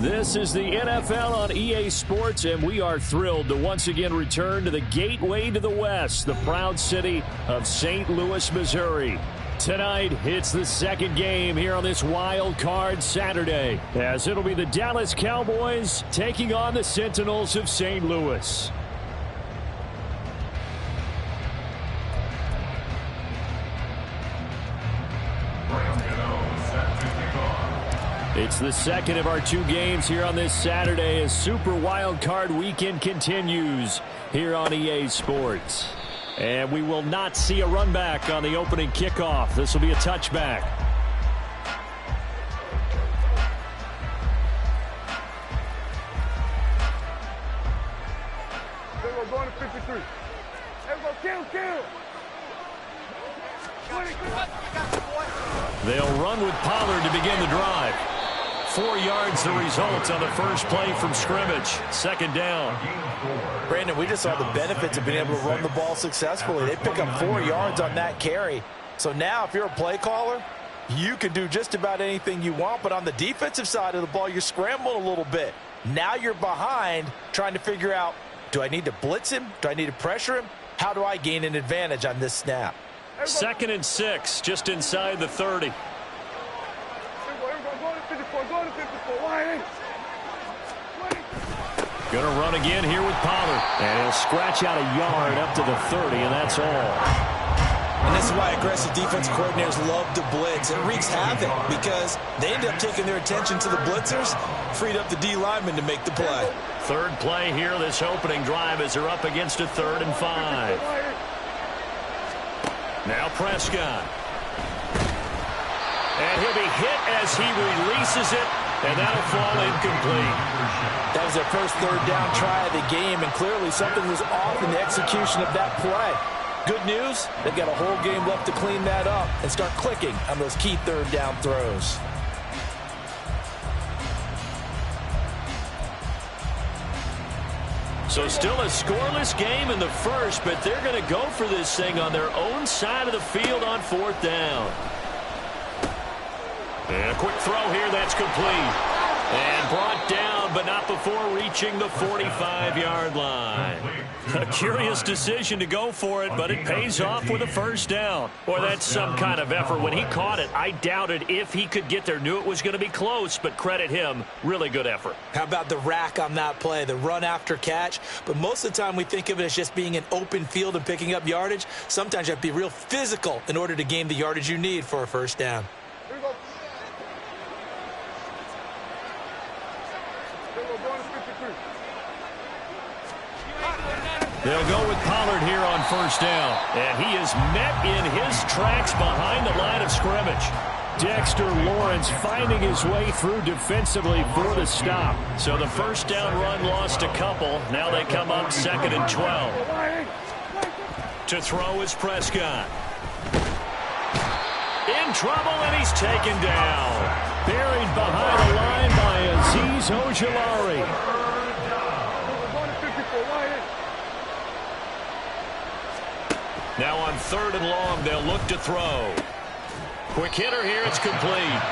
This is the NFL on EA Sports, and we are thrilled to once again return to the gateway to the West, the proud city of St. Louis, Missouri. Tonight, it's the second game here on this wild card Saturday, as it'll be the Dallas Cowboys taking on the Sentinels of St. Louis. It's the second of our two games here on this Saturday as Super Wild Card Weekend continues here on EA Sports. And we will not see a run back on the opening kickoff. This will be a touchback. We're going to 53. Everybody kill. They'll run with Pollard to begin the drive. 4 yards the result on the first play from scrimmage. Second down. Brandon, we just saw the benefits of being able to run the ball successfully. They pick up 4 yards on that carry. So now if you're a play caller, you can do just about anything you want. But on the defensive side of the ball, you're scrambling a little bit. Now you're behind trying to figure out, do I need to blitz him? Do I need to pressure him? How do I gain an advantage on this snap? 2nd and 6, just inside the 30. Going to run again here with Pollard. And he'll scratch out a yard up to the 30, and that's all. And this is why aggressive defense coordinators love to blitz. It wreaks havoc because they end up taking their attention to the blitzers, freed up the D lineman to make the play. Third play here, this opening drive as they're up against a 3rd and 5. Now Prescott. And he'll be hit as he releases it, and that'll fall incomplete. That was their first 3rd down try of the game, and clearly something was off in the execution of that play. Good news, they've got a whole game left to clean that up and start clicking on those key 3rd down throws. So still a scoreless game in the first, but they're going to go for this thing on their own side of the field on 4th down. And a quick throw here, that's complete. And brought down, but not before reaching the 45-yard line. A curious decision to go for it, but it pays off with a first down. Boy, that's some kind of effort. When he caught it, I doubted if he could get there. Knew it was going to be close, but credit him. Really good effort. How about the rack on that play, the run after catch? But most of the time we think of it as just being an open field and picking up yardage. Sometimes you have to be real physical in order to gain the yardage you need for a first down. They'll go with Pollard here on first down. And he is met in his tracks behind the line of scrimmage. Dexter Lawrence finding his way through defensively for the stop. So the first down run lost a couple. Now they come up 2nd and 12. To throw is Prescott. In trouble, and he's taken down. Buried behind the line by Azeez Ojulari. Now on 3rd and long, they'll look to throw. Quick hitter here, it's complete.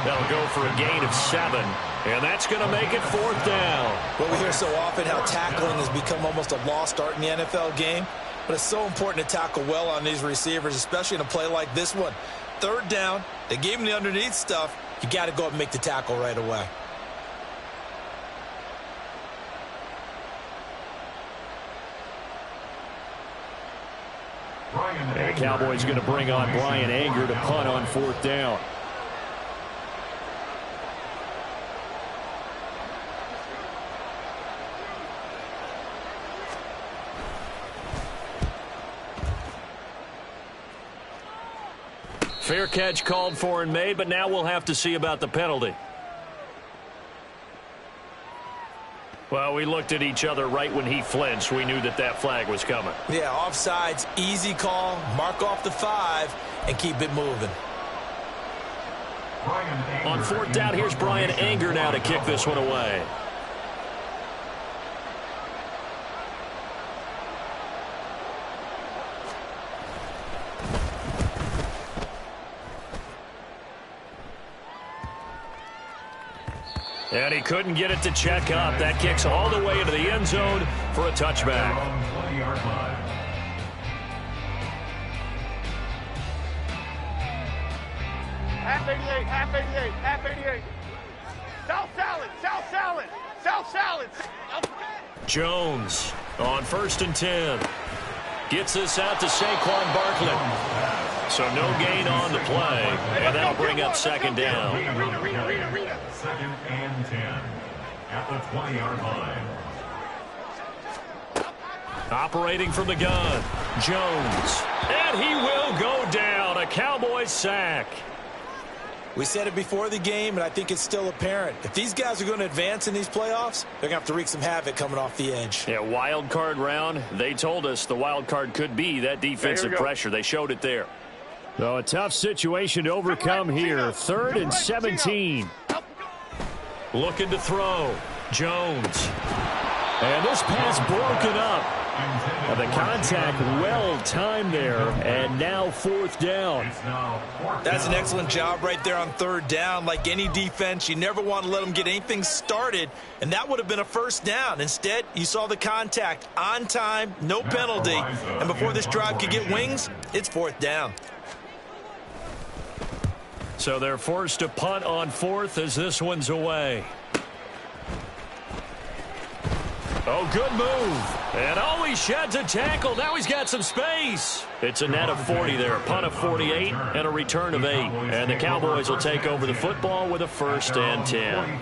They'll go for a gain of 7, and that's going to make it 4th down. Well, we hear so often how tackling has become almost a lost art in the NFL game, but it's so important to tackle well on these receivers, especially in a play like this one. 3rd down, they gave him the underneath stuff. You got to go up and make the tackle right away. And the Cowboys going to bring on Brian Anger to punt on 4th down. Fair catch called for and made, but now we'll have to see about the penalty. Well, we looked at each other right when he flinched. We knew that that flag was coming. Yeah, offsides, easy call, mark off the 5, and keep it moving. On 4th down, here's Brian Anger now to kick this one away. And he couldn't get it to check up. That kicks all the way into the end zone for a touchback. Half 88, half 88, half 88. South salad, south salad, south salad. Jones on 1st and 10. Gets this out to Saquon Barkley. So no gain on the play, and that'll bring up 2nd down. 2nd and 10 at the 20-yard line. Operating from the gun, Jones. And he will go down. A Cowboys sack. We said it before the game, and I think it's still apparent. If these guys are going to advance in these playoffs, they're going to have to wreak some havoc coming off the edge. Yeah, wild card round. They told us the wild card could be that defensive pressure. They showed it there. So a tough situation to overcome here. 3rd and 17. Looking to throw. Jones. And this pass broken up. The contact well timed there, and now 4th down. That's an excellent job right there on 3rd down. Like any defense, you never want to let them get anything started, and that would have been a 1st down. Instead, you saw the contact on time, no penalty, and before this drive could get wings, it's 4th down. So they're forced to punt on 4th as this one's away. Oh, good move. And oh, he sheds a tackle. Now he's got some space. It's a net of 40 there. Punt of 48 and a return of 8. And the Cowboys will take over the football with a 1st and 10.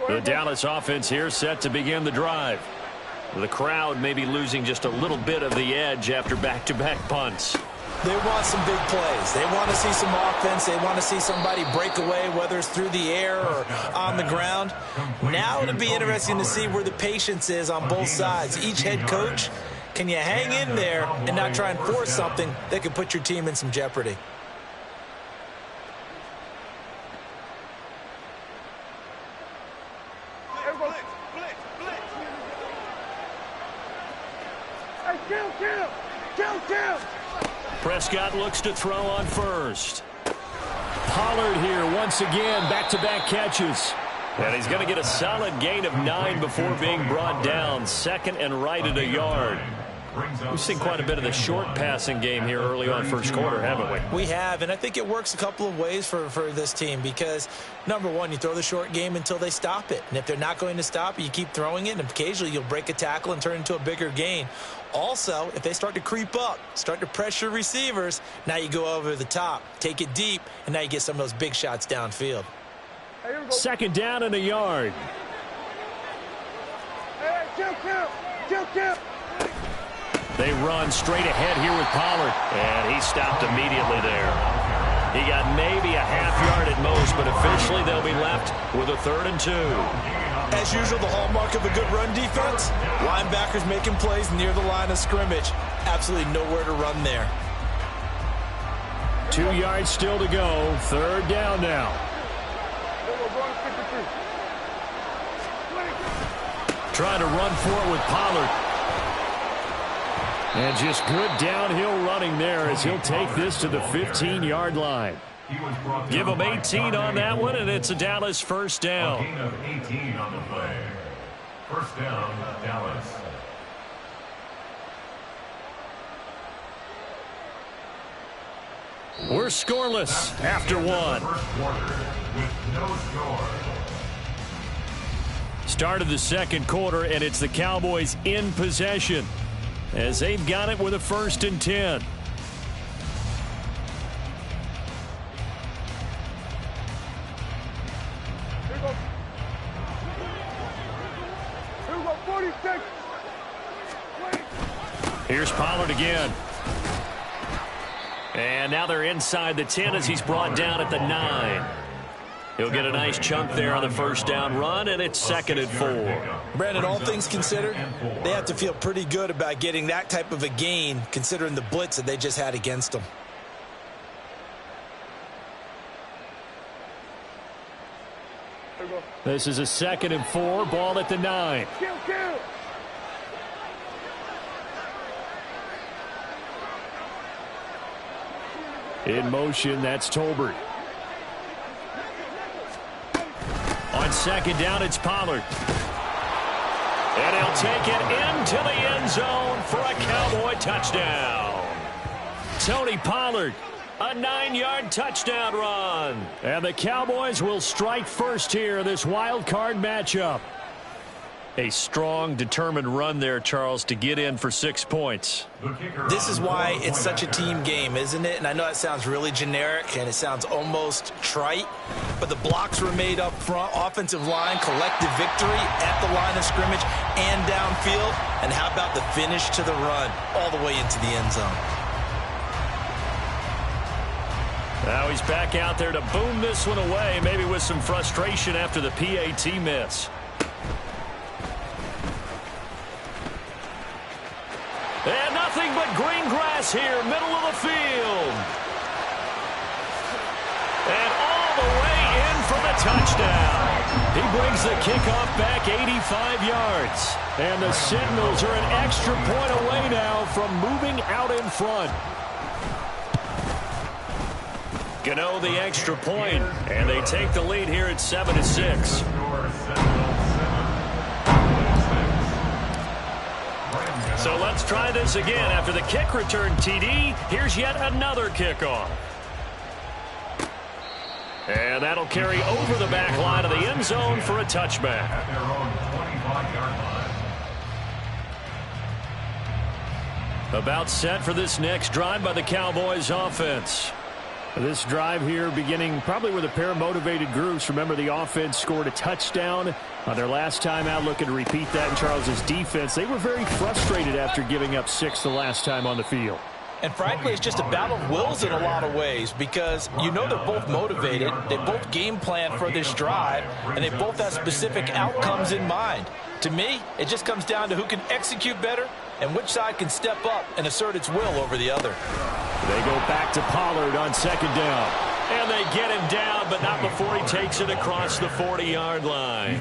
The Dallas offense here set to begin the drive. The crowd may be losing just a little bit of the edge after back-to-back punts. They want some big plays. They want to see some offense. They want to see somebody break away, whether it's through the air or on the ground. Now it'll be interesting to see where the patience is on both sides. Each head coach, can you hang in there and not try and force something that could put your team in some jeopardy? Prescott looks to throw on 1st. Pollard here once again, back-to-back catches. And he's going to get a solid gain of 9 before being brought down. 2nd and right at a yard. We've seen quite a bit of the short passing game here early on 1st quarter, haven't we? We have, and I think it works a couple of ways for this team because, number one, you throw the short game until they stop it. And if they're not going to stop it, you keep throwing it, and occasionally you'll break a tackle and turn it into a bigger gain. Also, if they start to creep up, start to pressure receivers, now you go over the top, take it deep, and now you get some of those big shots downfield. 2nd down and a yard. They run straight ahead here with Pollard, and he stopped immediately there. He got maybe a half yard at most, but officially they'll be left with a 3rd and 2. As usual, the hallmark of a good run defense, linebackers making plays near the line of scrimmage. Absolutely nowhere to run there. 2 yards still to go. 3rd down now. Trying to run for it with Pollard. And just good downhill running there as he'll take this to the 15-yard line. Give him 18 on that one, and it's a Dallas 1st down. A gain of 18 on the play. 1st down, Dallas. We're scoreless after 1. First quarter with no score. Start of the 2nd quarter, and it's the Cowboys in possession as they've got it with a 1st and 10. Here's Pollard again. And now they're inside the 10 as he's brought down at the 9. He'll get a nice chunk there on the 1st down run, and it's 2nd and 4. Brandon, all things considered, they have to feel pretty good about getting that type of a gain considering the blitz that they just had against them. This is a 2nd and 4, ball at the 9. In motion, that's Tolbert. On second down, it's Pollard. And he'll take it into the end zone for a Cowboy touchdown. Tony Pollard, a 9-yard touchdown run. And the Cowboys will strike first here, this wild card matchup. A strong, determined run there, Charles, to get in for 6 points. This is why it's such a team game, isn't it? And I know it sounds really generic and it sounds almost trite, but the blocks were made up front, offensive line, collective victory at the line of scrimmage and downfield. And how about the finish to the run all the way into the end zone? Now he's back out there to boom this one away, maybe with some frustration after the PAT miss. And nothing but green grass here, middle of the field. And all the way in for the touchdown. He brings the kickoff back 85 yards. And the Sentinels are an extra point away now from moving out in front. Gano the extra point, and they take the lead here at 7-6. So let's try this again. After the kick return TD, here's yet another kickoff. And that'll carry over the back line of the end zone for a touchback. At their own 25-yard line. About set for this next drive by the Cowboys offense. This drive here beginning probably with a pair of motivated groups. Remember, the offense scored a touchdown on their last time out. Looking to repeat that in Charles's defense. They were very frustrated after giving up 6 the last time on the field. And frankly, it's just a battle of wills in a lot of ways because you know they're both motivated. They both game plan for this drive, and they both have specific outcomes in mind. To me, it just comes down to who can execute better and which side can step up and assert its will over the other. They go back to Pollard on second down. And they get him down, but not before he takes it across the 40-yard line.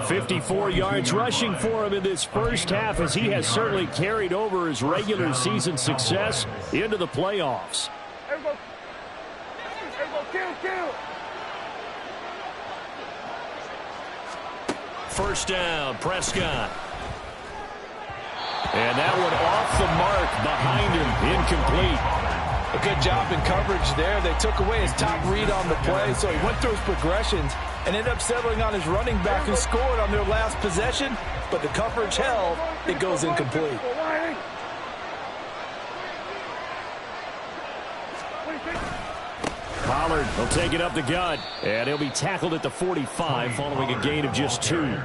54 yards rushing for him in this first half, as he has certainly carried over his regular season success into the playoffs. First down, Prescott. And that one off the mark behind him, incomplete. A good job in coverage there. They took away his top read on the play, so he went through his progressions and ended up settling on his running back who scored on their last possession, but the coverage held. It goes incomplete. Pollard will take it up the gut, and he'll be tackled at the 45 following a gain of just 2.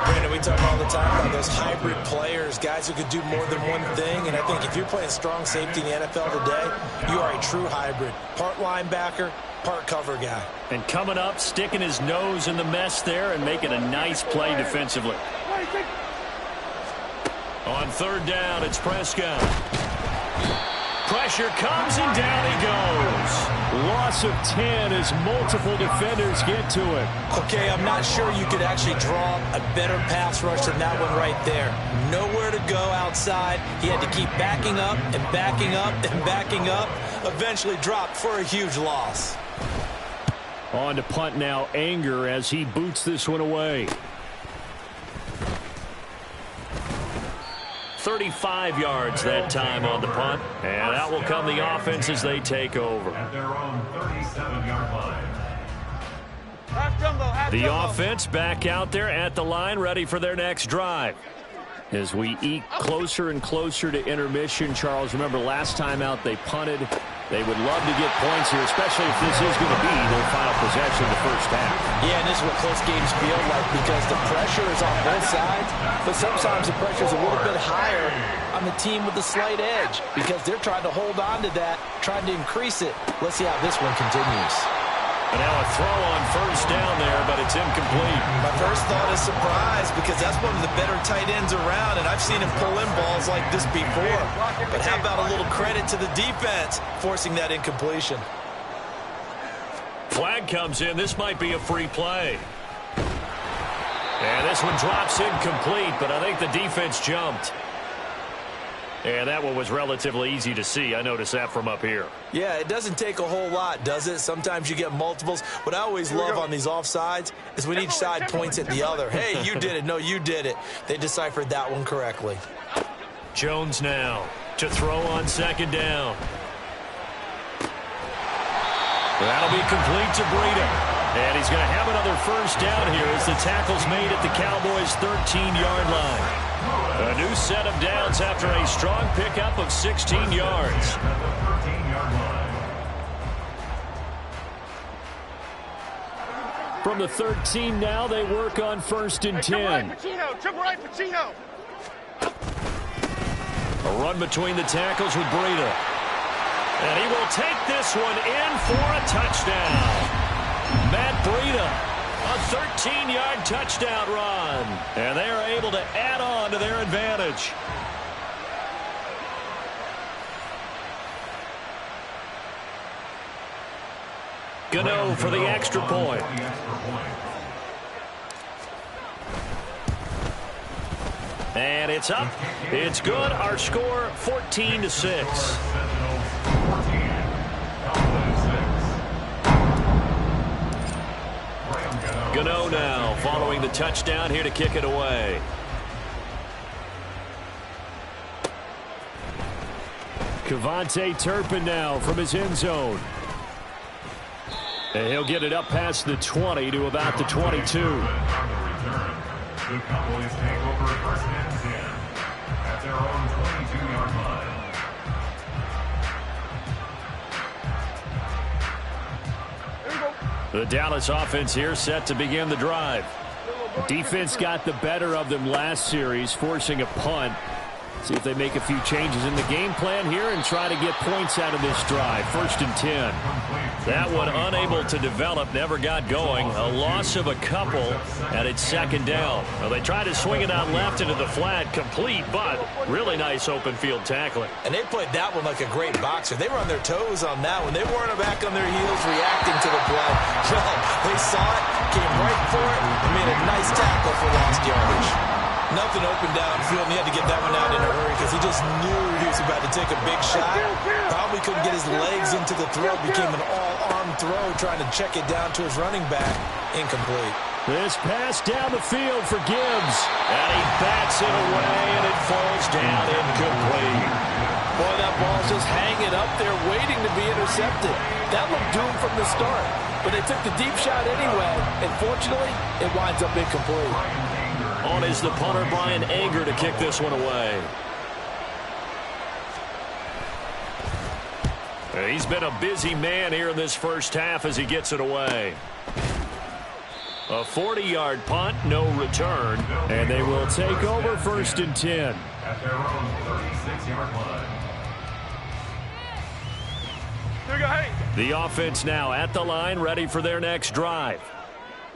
Brandon, we talk all the time about those hybrid players, guys who could do more than one thing, and I think if you're playing strong safety in the NFL today, you are a true hybrid. Part linebacker, part cover guy. And coming up, sticking his nose in the mess there and making a nice play defensively. On third down, it's Prescott. Pressure comes and down he goes. Loss of 10 as multiple defenders get to him. Okay, I'm not sure you could actually draw a better pass rush than that one right there. Nowhere to go outside. He had to keep backing up and backing up and backing up. Eventually dropped for a huge loss. On to punt now, Anger, as he boots this one away. 35 yards that time on the punt. And out will come the offense as they take over. At their own 37-yard line. The offense back out there at the line, ready for their next drive. As we eke closer and closer to intermission, Charles, remember last time out they punted. They would love to get points here, especially if this is going to be their final possession of the first half. Yeah, and this is what close games feel like because the pressure is on both sides, but sometimes the pressure is a little bit higher on the team with the slight edge because they're trying to hold on to that, trying to increase it. Let's see how this one continues. And now a throw on first down there, but it's incomplete. My first thought is surprise because that's one of the better tight ends around, and I've seen him pull in balls like this before. But how about a little credit to the defense forcing that incompletion? Flag comes in. This might be a free play. And this one drops incomplete, but I think the defense jumped. And that one was relatively easy to see. I noticed that from up here. Yeah, it doesn't take a whole lot, does it? Sometimes you get multiples. What I always love on these offsides is when each side points at the other. Hey, you did it. No, you did it. They deciphered that one correctly. Jones now to throw on second down. That'll be complete to Breida. And he's going to have another first down here as the tackle's made at the Cowboys' 13-yard line. A new set of downs after a strong pickup of 16 yards. From the 13 now, they work on 1st and 10. Jump right, Pacino. A run between the tackles with Breida. And he will take this one in for a touchdown. Matt Breida, a 13-yard touchdown run. And they are able to add on to their advantage. G.O.A.T for the extra point. And it's up. It's good. Our score, 14-6. G.O.A.T now following the touchdown here to kick it away. Kevontae Turpin now from his end zone. And he'll get it up past the 20 to about the 22. The Cowboys take over 1st and 10 at their own 22-yard line. The Dallas offense here set to begin the drive. The defense got the better of them last series, forcing a punt. See if they make a few changes in the game plan here and try to get points out of this drive. 1st and 10. That one unable to develop, never got going. A loss of a couple, and it's 2nd down. Well, they tried to swing it out left into the flat, complete, but really nice open field tackling. And they played that one like a great boxer. They were on their toes on that one. They weren't back on their heels reacting to the play. No, they saw it, came right for it, and made a nice tackle for lost yardage. Nothing open downfield, and he had to get that one out in a hurry because he just knew he was about to take a big shot. Probably couldn't get his legs into the throw. Became an all-arm throw, trying to check it down to his running back. Incomplete. This pass down the field for Gibbs. And he bats it away, and it falls down incomplete. Boy, that ball's just hanging up there, waiting to be intercepted. That looked doomed from the start. But they took the deep shot anyway, and fortunately, it winds up incomplete. On is the punter, Brian Anger, to kick this one away. He's been a busy man here in this first half as he gets it away. A 40-yard punt, no return, and they will take over 1st and 10. At their own 36-yard line. The offense now at the line, ready for their next drive.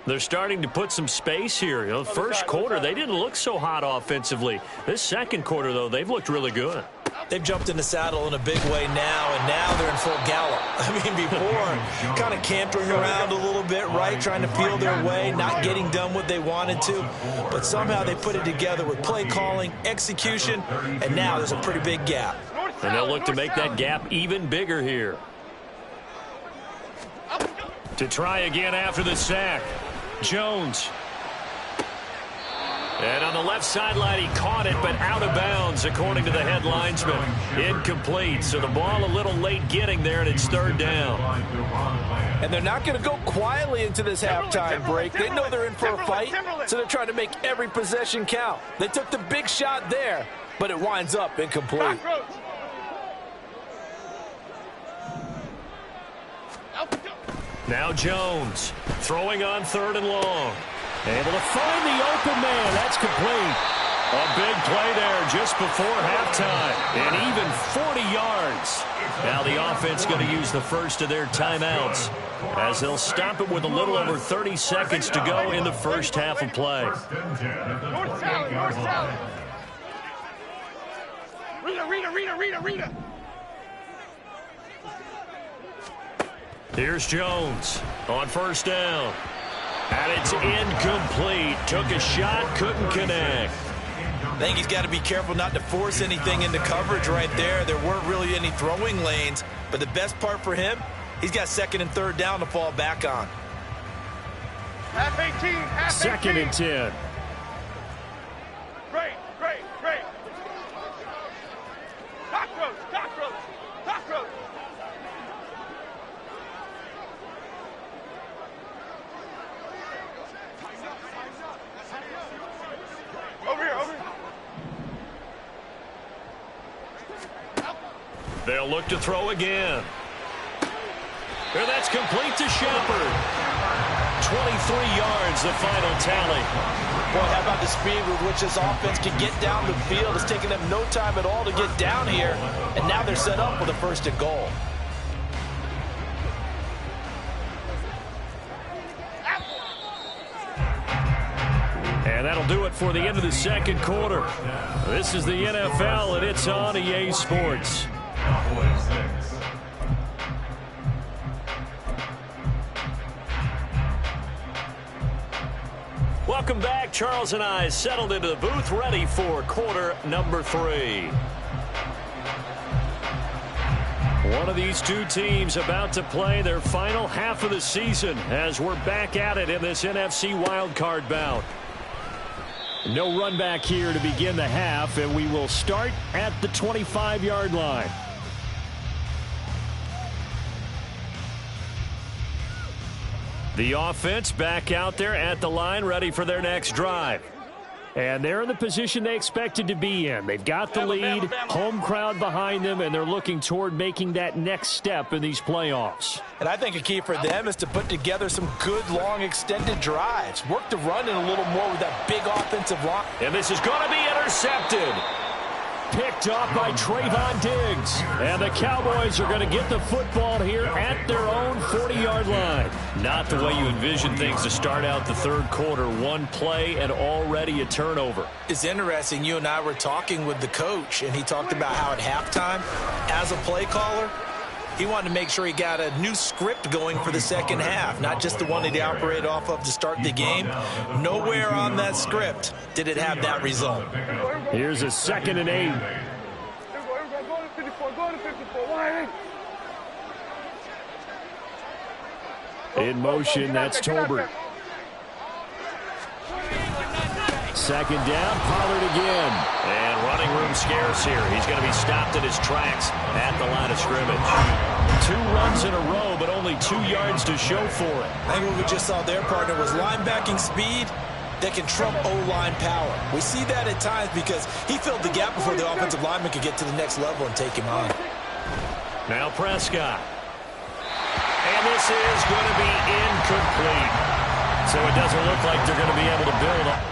They're starting to put some space here. You know, first quarter, they didn't look so hot offensively. This second quarter, though, they've looked really good. They've jumped in the saddle in a big way now, and now they're in full gallop. I mean, before, kind of cantering around a little bit, right, trying to feel their way, not getting done what they wanted to. But somehow they put it together with play calling, execution, and now there's a pretty big gap. And they'll look to make that gap even bigger here. To try again after the sack. Jones. And on the left sideline, he caught it, but out of bounds, according to the head linesman. Incomplete, so the ball a little late getting there, and it's 3rd down. And they're not going to go quietly into this halftime break. They know they're in for a fight, so they're trying to make every possession count. They took the big shot there, but it winds up incomplete. Now Jones, throwing on 3rd and long. Able to find the open man. That's complete. A big play there just before halftime. And even 40 yards. Now the offense going to use the first of their timeouts as they'll stop it with a little over 30 seconds to go in the first half of play. Rita. Here's Jones on 1st down. And it's incomplete. Took a shot, couldn't connect. think he's got to be careful not to force anything into coverage right there. There weren't really any throwing lanes, but the best part for him, he's got second and third down to fall back on. Half 18, half 18. Second and 10. Great. Cockroach. Over here. They'll look to throw again. And that's complete to Shepard. 23 yards, the final tally. Boy, how about the speed with which this offense can get down the field? It's taken them no time at all to get down here, and now they're set up with a first and goal. And that'll do it for the end of the second quarter. This is the NFL, and it's on EA Sports. Cowboys 6. Welcome back. Charles and I settled into the booth, ready for quarter number 3. One of these two teams about to play their final half of the season as we're back at it in this NFC wildcard bout. No run back here to begin the half, and we will start at the 25-yard line. The offense back out there at the line, ready for their next drive. And they're in the position they expected to be in. They've got the lead, home crowd behind them, and they're looking toward making that next step in these playoffs. And I think a key for them is to put together some good, long, extended drives. Work the run in a little more with that big offensive line. And this is going to be intercepted. Picked off by Trayvon Diggs. And the Cowboys are going to get the football here at their own 40-yard line. Not the way you envision things to start out the third quarter. One play and already a turnover. It's interesting. You and I were talking with the coach, and he talked about how at halftime, as a play caller, he wanted to make sure he got a new script going for the second half, not just the one that he operated off of to start the game. Nowhere on that script did it have that result. Here's a 2nd and 8. In motion, that's Tolbert. 2nd down, Pollard again. And running room scarce here. He's going to be stopped in his tracks at the line of scrimmage. 2 runs in a row, but only 2 yards to show for it. I think what we just saw there, partner, was linebacking speed that can trump O-line power. We see that at times because he filled the gap before the offensive lineman could get to the next level and take him on. Now Prescott. And this is going to be incomplete. So it doesn't look like they're going to be able to build up.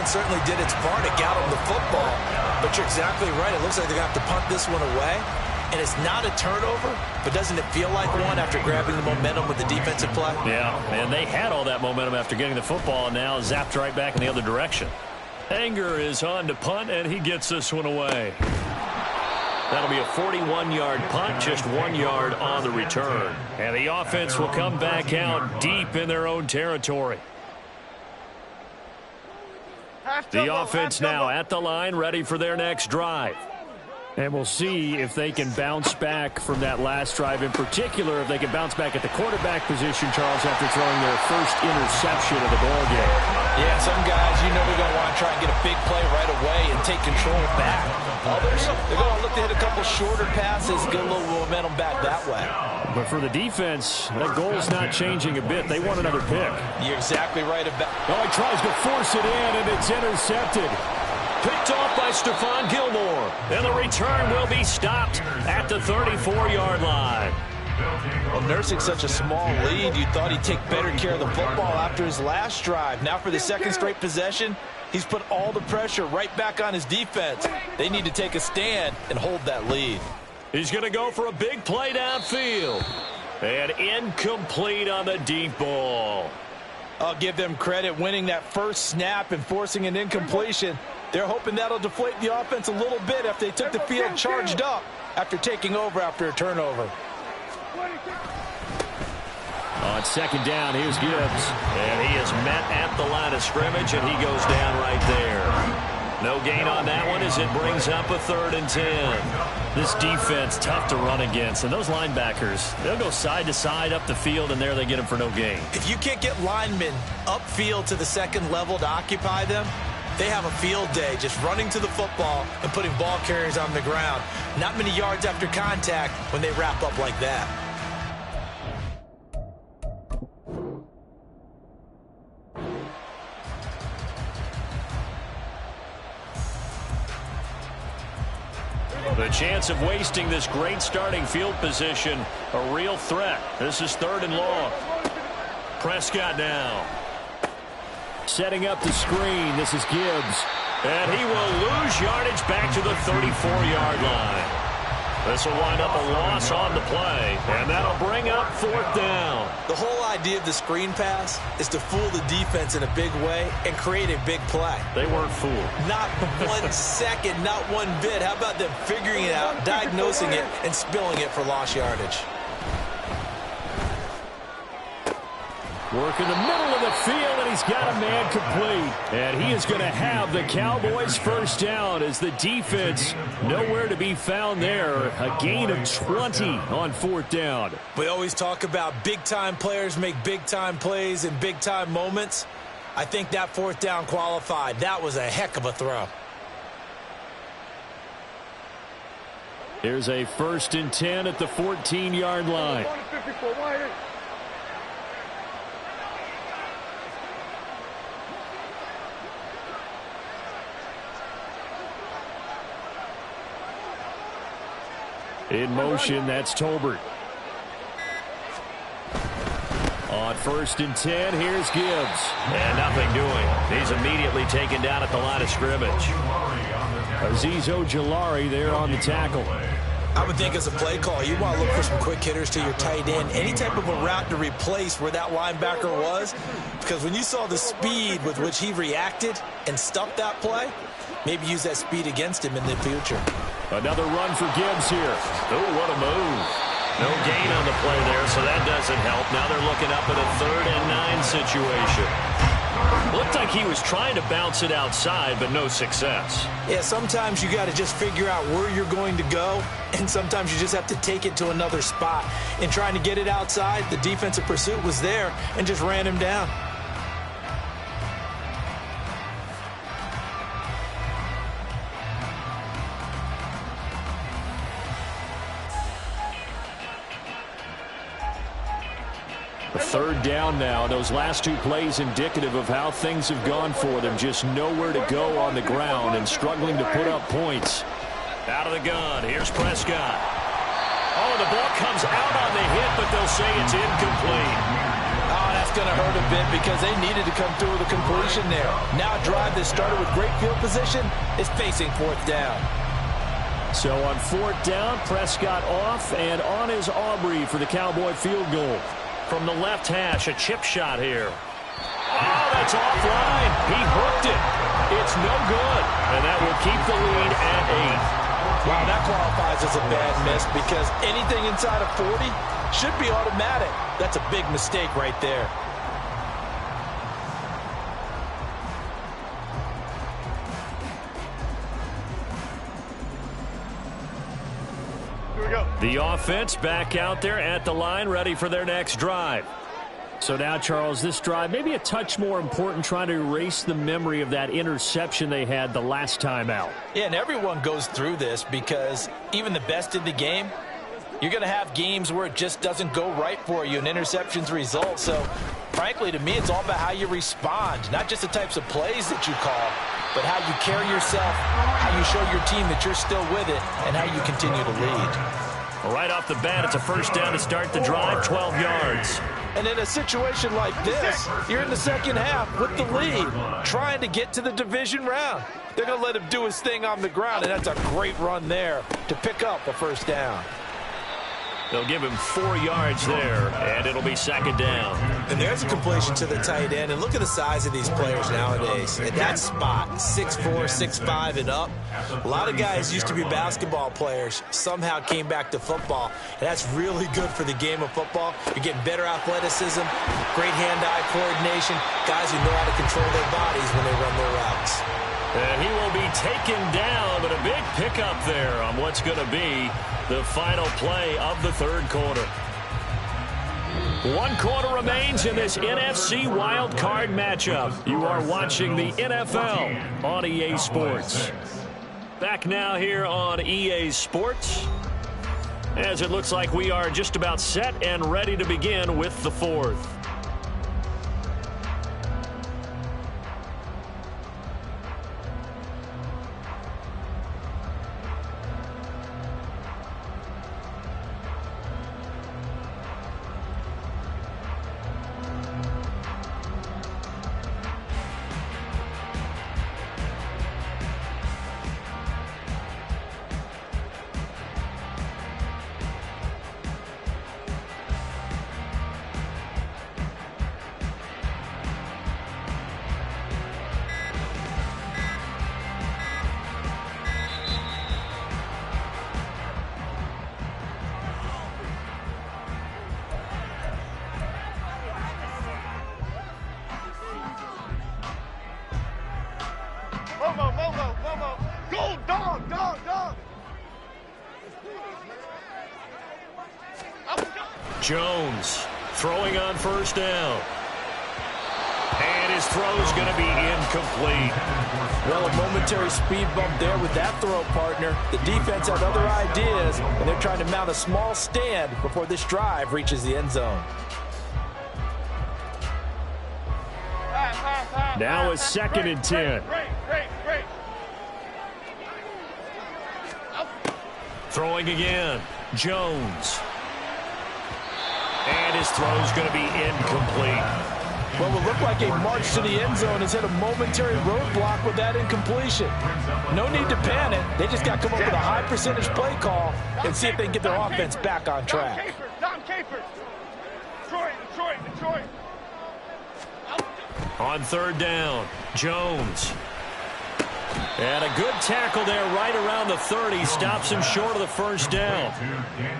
Certainly did its part at Got him the football, but you're exactly right. It looks like they're going to have to punt this one away, and it's not a turnover, but doesn't it feel like one after grabbing the momentum with the defensive play? Yeah, and they had all that momentum after getting the football, and now zapped right back in the other direction. Anger is on to punt, and he gets this one away. That'll be a 41-yard punt, just 1 yard on the return. And the offense will come back out deep in their own territory. The offense now at the line, ready for their next drive. And we'll see if they can bounce back from that last drive. In particular, if they can bounce back at the quarterback position, Charles, after throwing their first interception of the ballgame. Yeah, some guys, you know, they're going to want to try and get a big play right away and take control back. Others, they're going to look to hit a couple shorter passes, get a little momentum back that way. But for the defense, that goal's not changing a bit. They want another pick. You're exactly right about. Oh, he tries to force it in, and it's intercepted. Picked off by Stephon Gilmore. And the return will be stopped at the 34-yard line. Well, nursing such a small lead, you thought he'd take better care of the football after his last drive. Now for the second straight possession, he's put all the pressure right back on his defense. They need to take a stand and hold that lead. He's going to go for a big play downfield. And incomplete on the deep ball. I'll give them credit winning that first snap and forcing an incompletion. They're hoping that'll deflate the offense a little bit after they took the field charged up after taking over after a turnover. On second down, here's Gibbs. And he is met at the line of scrimmage, and he goes down right there. No gain on that one as it brings up a 3rd and 10. This defense, tough to run against. And those linebackers, they'll go side to side up the field, and there they get them for no gain. If you can't get linemen upfield to the second level to occupy them, they have a field day just running to the football and putting ball carriers on the ground. Not many yards after contact when they wrap up like that. The chance of wasting this great starting field position, a real threat. This is 3rd and long. Prescott now. Setting up the screen. This is Gibbs. And he will lose yardage back to the 34-yard line. This will wind up a loss on the play, and that'll bring up 4th down. The whole idea of the screen pass is to fool the defense in a big way and create a big play. They weren't fooled. Not 1 second, not one bit. How about them figuring it out, diagnosing it, and spilling it for lost yardage? Work in the middle of the field, and he's got a man complete. And he is going to have the Cowboys first down as the defense nowhere to be found there. A gain of 20 on 4th down. We always talk about big-time players make big-time plays in big-time moments. I think that 4th down qualified. That was a heck of a throw. Here's a 1st and 10 at the 14-yard line. In motion, that's Tolbert. On 1st and 10, here's Gibbs. And nothing doing. He's immediately taken down at the line of scrimmage. Azeez Ojulari there on the tackle. I would think as a play call, you want to look for some quick hitters to your tight end. Any type of a route to replace where that linebacker was. Because when you saw the speed with which he reacted and stuffed that play, maybe use that speed against him in the future. Another run for Gibbs here. Oh, what a move. No gain on the play there, so that doesn't help. Now they're looking up at a 3rd and 9 situation. Looked like he was trying to bounce it outside, but no success. Yeah, sometimes you got to just figure out where you're going to go, and sometimes you just have to take it to another spot. In trying to get it outside, the defensive pursuit was there and just ran him down. A 3rd down now. Those last 2 plays indicative of how things have gone for them. Just nowhere to go on the ground and struggling to put up points. Out of the gun. Here's Prescott. Oh, the ball comes out on the hit, but they'll say it's incomplete. Oh, that's going to hurt a bit because they needed to come through with a completion there. Now a drive that started with great field position is facing 4th down. So on 4th down, Prescott off, and on is Aubrey for the Cowboy field goal. From the left hash, a chip shot here. Oh, that's offline. He hooked it. It's no good. And that will keep the lead at 8. Wow, that qualifies as a bad miss because anything inside of 40 should be automatic. That's a big mistake right there. The offense back out there at the line, ready for their next drive. So now, Charles, this drive maybe a touch more important, trying to erase the memory of that interception they had the last time out. Yeah, and everyone goes through this because even the best in the game, you're going to have games where it just doesn't go right for you, and interceptions result. So, frankly, to me, it's all about how you respond, not just the types of plays that you call, but how you carry yourself, how you show your team that you're still with it, and how you continue to lead. Right off the bat, it's a 1st down to start the drive, 12 yards. And in a situation like this, you're in the second half with the lead, trying to get to the division round. They're going to let him do his thing on the ground, and that's a great run there to pick up a 1st down. They'll give him 4 yards there, and it'll be second down. And there's a completion to the tight end. And look at the size of these players nowadays. At that spot, 6'4", 6'5", and up. A lot of guys used to be basketball players, somehow came back to football. And that's really good for the game of football. You're getting better athleticism, great hand-eye coordination, guys who know how to control their bodies when they run their routes. And he will be taken down, but a big pickup there on what's going to be the final play of the third quarter. 1 quarter remains in this NFC Wild Card matchup. You are watching the NFL on EA Sports. Back now here on EA Sports, as it looks like we are just about set and ready to begin with the fourth. Go, dog. Jones throwing on first down. And his throw's going to be incomplete. Well, a momentary speed bump there with that throw, partner. The defense had other ideas, and they're trying to mount a small stand before this drive reaches the end zone. Now it's 2nd and 10. Great. Throwing again. Jones. And his throw's going to be incomplete. Well, it looked like a march to the end zone has hit a momentary roadblock with that incompletion. No need to panic. They just got to come up with a high percentage play call and see if they can get their offense back on track. Dom Capers. Detroit. On 3rd down, Jones. And a good tackle there right around the 30. Stops him short of the first down.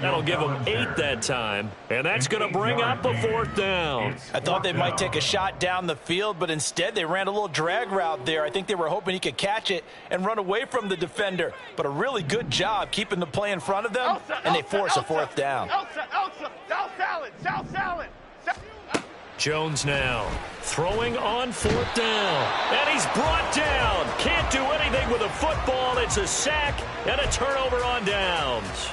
That'll give him 8 that time. And that's going to bring up a 4th down. I thought they might take a shot down the field, but instead they ran a little drag route there. I think they were hoping he could catch it and run away from the defender. But a really good job keeping the play in front of them, and they force a 4th down. Elsa, South Salad. Jones now throwing on 4th down. And he's brought down. Can't do anything with a football. It's a sack and a turnover on downs.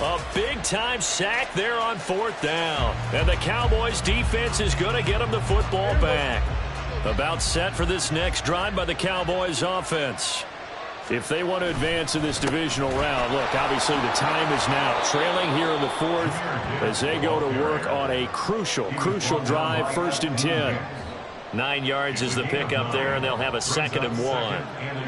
A big-time sack there on 4th down. And the Cowboys' defense is going to get them the football back. About set for this next drive by the Cowboys' offense. If they want to advance in this divisional round, look, obviously the time is now. Trailing here in the 4th as they go to work on a crucial drive, 1st and 10. 9 yards is the pickup there, and they'll have a 2nd and 1.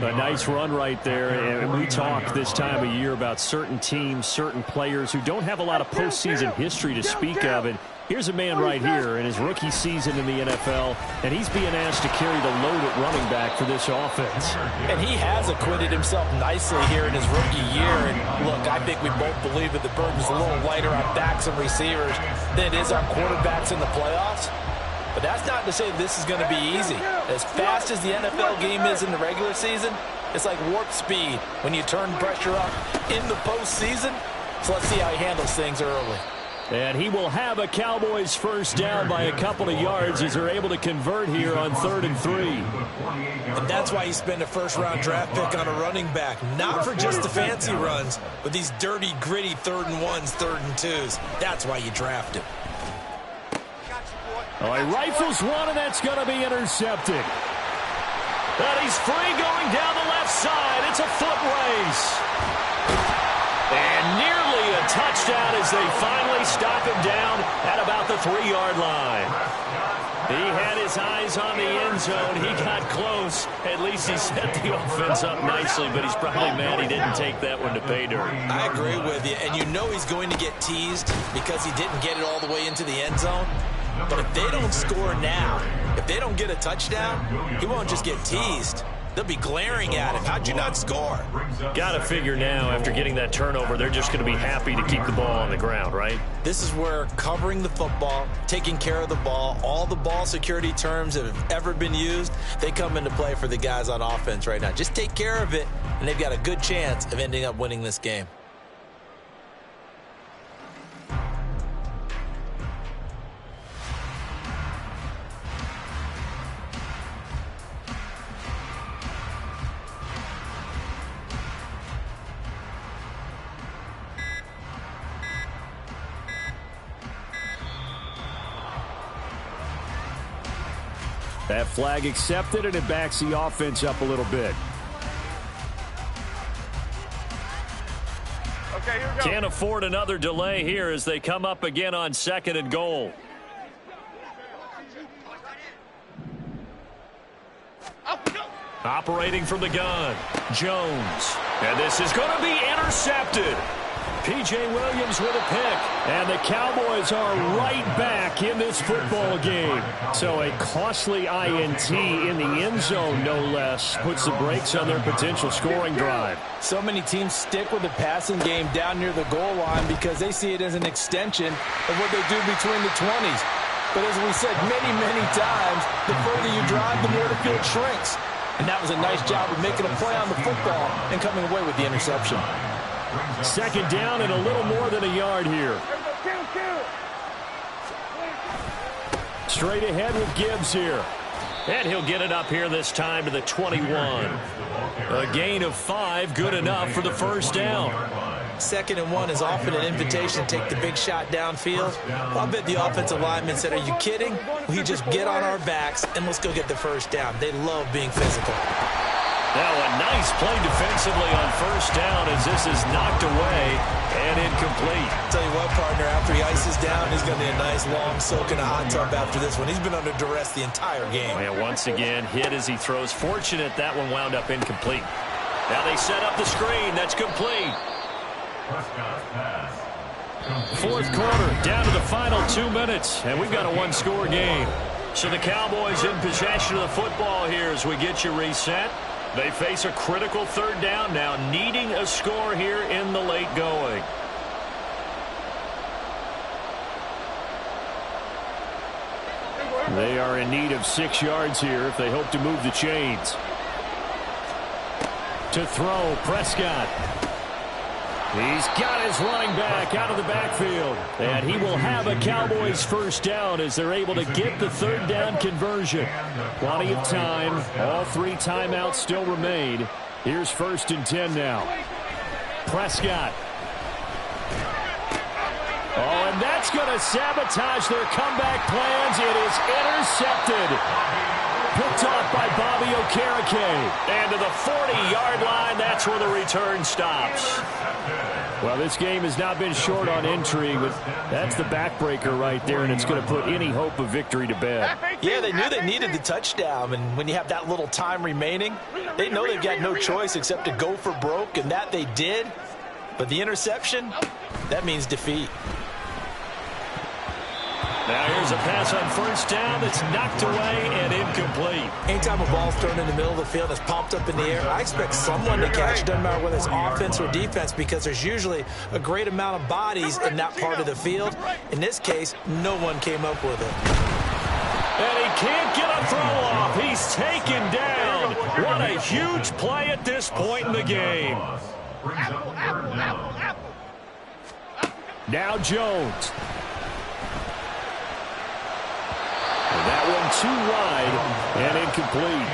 A nice run right there, and we talk this time of year about certain teams, certain players who don't have a lot of postseason history to speak of, and here's a man right here in his rookie season in the NFL, and he's being asked to carry the load at running back for this offense. And he has acquitted himself nicely here in his rookie year. And look, I think we both believe that the burden's a little lighter on backs and receivers than it is on quarterbacks in the playoffs. But that's not to say this is going to be easy. As fast as the NFL game is in the regular season, it's like warp speed when you turn pressure up in the postseason. So let's see how he handles things early. And he will have a Cowboys 1st down by a couple of yards as they're able to convert here on 3rd and 3. And that's why you spend a 1st-round draft pick on a running back. Not for just the fancy runs, but these dirty, gritty 3rd and 1s, 3rd and 2s. That's why you draft him. Oh, he rifles one, and that's going to be intercepted. And he's free going down the left side. It's a foot race. And nearly a touchdown as they finally stop him down at about the 3-yard line. He had his eyes on the end zone. He got close. At least he set the offense up nicely, but he's probably mad he didn't take that one to pay dirt. I agree with you, and you know he's going to get teased because he didn't get it all the way into the end zone. But if they don't score now, if they don't get a touchdown, he won't just get teased. They'll be glaring at him. How'd you not score? Got to figure now, after getting that turnover, they're just going to be happy to keep the ball on the ground, right? This is where covering the football, taking care of the ball, all the ball security terms that have ever been used, they come into play for the guys on offense right now. Just take care of it, and they've got a good chance of ending up winning this game. That flag accepted, and it backs the offense up a little bit. Okay, here we go. Can't afford another delay here as they come up again on 2nd and goal. Operating from the gun, Jones. And this is going to be intercepted. P.J. Williams with a pick. And the Cowboys are right back in this football game. So a costly INT in the end zone, no less, puts the brakes on their potential scoring drive. So many teams stick with the passing game down near the goal line because they see it as an extension of what they do between the 20s. But as we said many, many times, the further you drive, the more the field shrinks. And that was a nice job of making a play on the football and coming away with the interception. 2nd down and a little more than a yard here. Straight ahead with Gibbs here. And he'll get it up here this time to the 21. A gain of 5, good enough for the first down. 2nd and 1 is often an invitation to take the big shot downfield. Well, I bet the offensive lineman said, are you kidding? We just get on our backs and let's go get the first down. They love being physical. Now a nice play defensively on first down as this is knocked away and incomplete. Tell you what, partner, after he ices down, he's going to need a nice long soak in a hot tub after this one. He's been under duress the entire game. And once again, hit as he throws. Fortunate that one wound up incomplete. Now they set up the screen. That's complete. 4th quarter, down to the final 2 minutes, and we've got a one-score game. So the Cowboys in possession of the football here as we get you reset. They face a critical 3rd down now, needing a score here in the late going. They are in need of 6 yards here if they hope to move the chains. To throw, Prescott. He's got his running back out of the backfield. And he will have a Cowboys first down as they're able to get the 3rd down conversion. Plenty of time. All 3 timeouts still remain. Here's 1st and 10 now. Prescott. Oh, and that's going to sabotage their comeback plans. It is intercepted. Picked off by Bobby Okereke. And to the 40-yard line, that's where the return stops. Well, this game has not been short on intrigue, but that's the backbreaker right there, and it's going to put any hope of victory to bed. Yeah, they knew they needed the touchdown, and when you have that little time remaining, they know they've got no choice except to go for broke, and that they did. But the interception, that means defeat. Now here's a pass on first down that's knocked away and incomplete. Anytime a ball's thrown in the middle of the field and it's popped up in the air, I expect someone to catch it, doesn't matter whether it's offense or defense, because there's usually a great amount of bodies in that part of the field. In this case, no one came up with it. And he can't get a throw off. He's taken down. What a huge play at this point in the game. Now Jones. That one too wide and incomplete.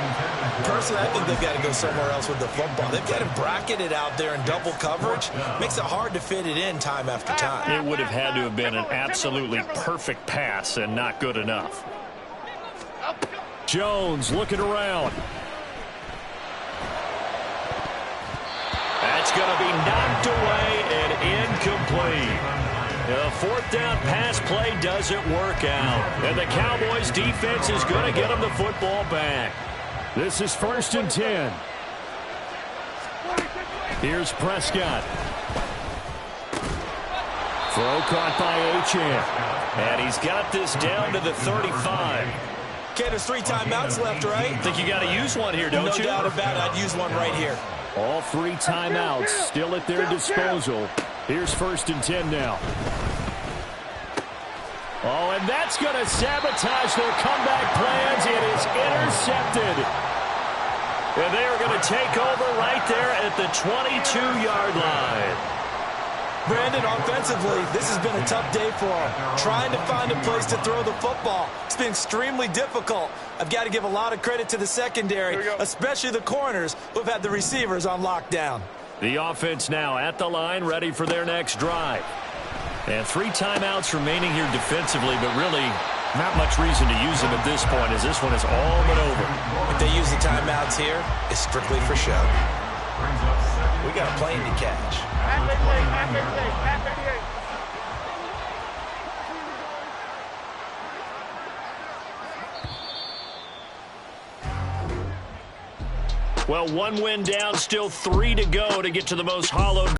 Personally, I think they've got to go somewhere else with the football. They've got him bracketed out there in double coverage. Makes it hard to fit it in time after time. It would have had to have been an absolutely perfect pass and not good enough. Jones looking around. That's going to be knocked away and incomplete. The fourth down pass play doesn't work out. And the Cowboys defense is going to get them the football back. This is 1st and 10. Here's Prescott. Throw caught by Achane. And he's got this down to the 35. Okay, there's 3 timeouts left, right? Think you got to use one here, don't you? No doubt about it. I'd use one right here. All 3 timeouts still at their disposal. Here's 1st and 10 now. Oh, and that's going to sabotage their comeback plans. It is intercepted. And they are going to take over right there at the 22-yard line. Brandon, offensively, this has been a tough day for him. Trying to find a place to throw the football. It's been extremely difficult. I've got to give a lot of credit to the secondary, especially the corners who have had the receivers on lockdown. The offense now at the line, ready for their next drive. And 3 timeouts remaining here defensively, but really not much reason to use them at this point, as this one is all but over. If they use the timeouts here, it's strictly for show. We got a plane to catch. Half 88, half 88, half 88. Well, 1 win down, still 3 to go to get to the most hollowed